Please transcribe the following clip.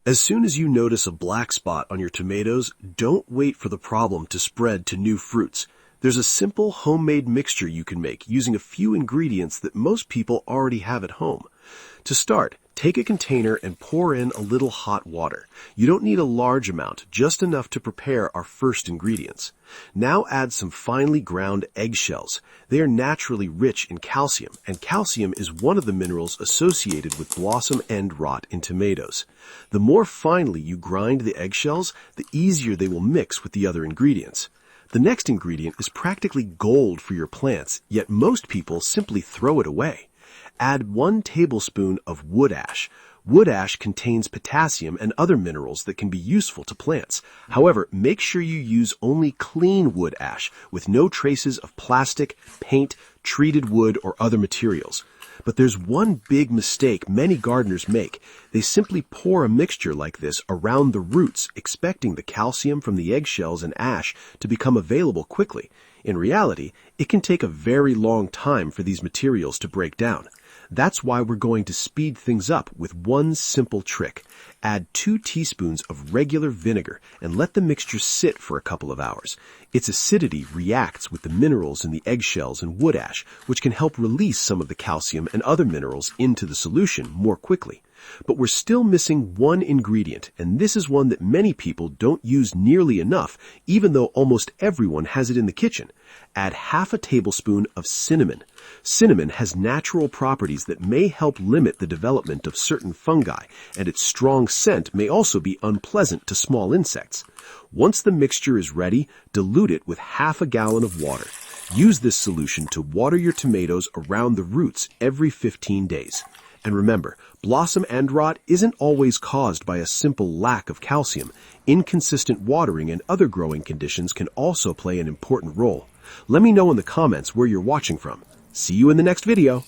As soon as you notice a black spot on your tomatoes, don't wait for the problem to spread to new fruits. There's a simple homemade mixture you can make using a few ingredients that most people already have at home. To start, take a container and pour in a little hot water. You don't need a large amount, just enough to prepare our first ingredients. Now add some finely ground eggshells. They are naturally rich in calcium, and calcium is one of the minerals associated with blossom end rot in tomatoes. The more finely you grind the eggshells, the easier they will mix with the other ingredients. The next ingredient is practically gold for your plants, yet most people simply throw it away. Add 1 tablespoon of wood ash. Wood ash contains potassium and other minerals that can be useful to plants. However, make sure you use only clean wood ash with no traces of plastic, paint, treated wood, or other materials. But there's one big mistake many gardeners make. They simply pour a mixture like this around the roots, expecting the calcium from the eggshells and ash to become available quickly. In reality, it can take a very long time for these materials to break down. That's why we're going to speed things up with one simple trick. Add 2 teaspoons of regular vinegar and let the mixture sit for a couple of hours. Its acidity reacts with the minerals in the eggshells and wood ash, which can help release some of the calcium and other minerals into the solution more quickly. But we're still missing one ingredient, and this is one that many people don't use nearly enough, even though almost everyone has it in the kitchen. Add half a tablespoon of cinnamon. Cinnamon has natural properties that may help limit the development of certain fungi, and its strong scent may also be unpleasant to small insects. Once the mixture is ready, dilute it with half a gallon of water. Use this solution to water your tomatoes around the roots every 15 days. And remember, blossom end rot isn't always caused by a simple lack of calcium. Inconsistent watering and other growing conditions can also play an important role. Let me know in the comments where you're watching from. See you in the next video.